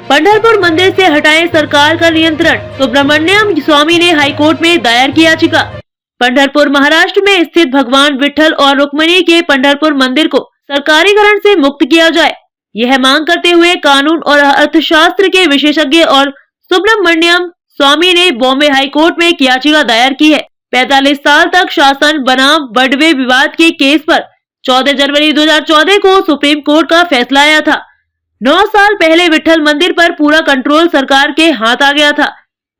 पंढरपुर मंदिर से हटाएं सरकार का नियंत्रण, सुब्रमण्यम स्वामी ने हाईकोर्ट में दायर की याचिका। पंढरपुर महाराष्ट्र में स्थित भगवान विठल और रुक्मिणी के पंढरपुर मंदिर को सरकारीकरण से मुक्त किया जाए, यह मांग करते हुए कानून और अर्थशास्त्र के विशेषज्ञ और सुब्रमण्यम स्वामी ने बॉम्बे हाईकोर्ट में एक याचिका दायर की है। 45 साल तक शासन बनाम बडवे विवाद के केस पर 14 जनवरी 2014 को सुप्रीम कोर्ट का फैसला आया था। 9 साल पहले विठल मंदिर पर पूरा कंट्रोल सरकार के हाथ आ गया था।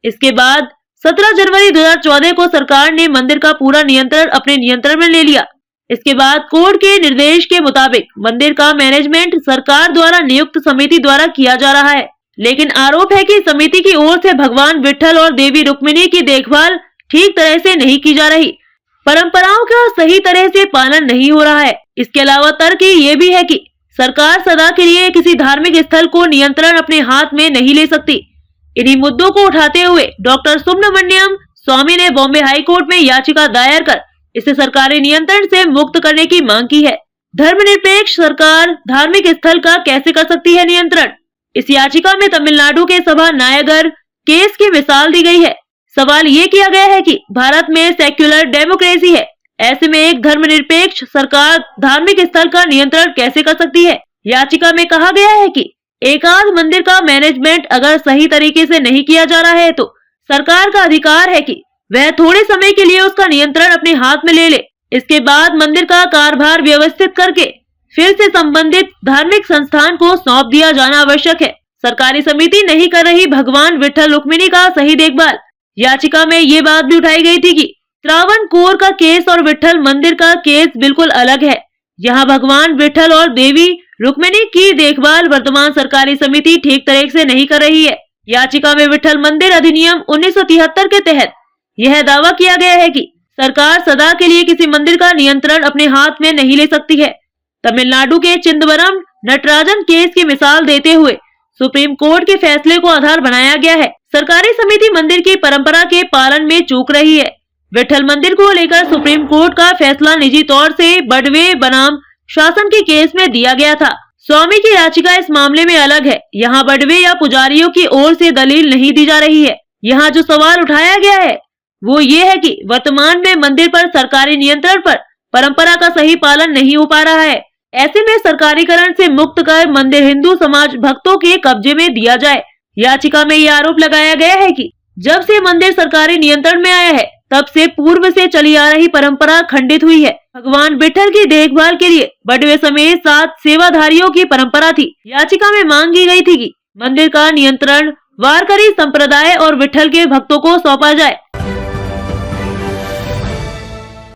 इसके बाद 17 जनवरी 2014 को सरकार ने मंदिर का पूरा नियंत्रण अपने नियंत्रण में ले लिया। इसके बाद कोर्ट के निर्देश के मुताबिक मंदिर का मैनेजमेंट सरकार द्वारा नियुक्त समिति द्वारा किया जा रहा है, लेकिन आरोप है कि समिति की ओर से भगवान विठल और देवी रुक्मिणी की देखभाल ठीक तरह से नहीं की जा रही, परंपराओं का सही तरह से पालन नहीं हो रहा है। इसके अलावा तर्क ये भी है कि सरकार सदा के लिए किसी धार्मिक स्थल को नियंत्रण अपने हाथ में नहीं ले सकती। इन्हीं मुद्दों को उठाते हुए डॉक्टर सुब्रमण्यम स्वामी ने बॉम्बे हाईकोर्ट में याचिका दायर कर इसे सरकारी नियंत्रण से मुक्त करने की मांग की है। धर्मनिरपेक्ष सरकार धार्मिक स्थल का कैसे कर सकती है नियंत्रण? इस याचिका में तमिलनाडु के सभा नायगर केस की मिसाल दी गई है। सवाल ये किया गया है कि भारत में सेक्युलर डेमोक्रेसी है, ऐसे में एक धर्मनिरपेक्ष सरकार धार्मिक स्थल का नियंत्रण कैसे कर सकती है? याचिका में कहा गया है कि एकाध मंदिर का मैनेजमेंट अगर सही तरीके से नहीं किया जा रहा है तो सरकार का अधिकार है कि वह थोड़े समय के लिए उसका नियंत्रण अपने हाथ में ले ले। इसके बाद मंदिर का कारभार व्यवस्थित करके फिर से संबंधित धार्मिक संस्थान को सौंप दिया जाना आवश्यक है। सरकारी समिति नहीं कर रही भगवान विठल रुक्मिणी का सही देखभाल। याचिका में ये बात भी उठाई गई थी कि त्रावणकोर का केस और विठल मंदिर का केस बिल्कुल अलग है। यहाँ भगवान विठल और देवी रुक्मिणी की देखभाल वर्तमान सरकारी समिति ठीक तरह से नहीं कर रही है। याचिका में विठल मंदिर अधिनियम 1973 के तहत यह दावा किया गया है कि सरकार सदा के लिए किसी मंदिर का नियंत्रण अपने हाथ में नहीं ले सकती है। तमिलनाडु के चिदंबरम नटराजन केस की मिसाल देते हुए सुप्रीम कोर्ट के फैसले को आधार बनाया गया है। सरकारी समिति मंदिर की परंपरा के पालन में चूक रही है। विठल मंदिर को लेकर सुप्रीम कोर्ट का फैसला निजी तौर से बडवे बनाम शासन के केस में दिया गया था। स्वामी की याचिका इस मामले में अलग है। यहाँ बडवे या पुजारियों की ओर से दलील नहीं दी जा रही है। यहाँ जो सवाल उठाया गया है वो ये है कि वर्तमान में मंदिर पर सरकारी नियंत्रण पर परंपरा का सही पालन नहीं हो पा रहा है। ऐसे में सरकारीकरण से मुक्त कर मंदिर हिंदू समाज भक्तों के कब्जे में दिया जाए। याचिका में ये आरोप लगाया गया है कि जब से मंदिर सरकारी नियंत्रण में आया है तब से पूर्व से चली आ रही परंपरा खंडित हुई है। भगवान विठल की देखभाल के लिए बडवे समेत 7 सेवाधारियों की परंपरा थी। याचिका में मांग की गई थी कि मंदिर का नियंत्रण वारकरी संप्रदाय और विठल के भक्तों को सौंपा जाए।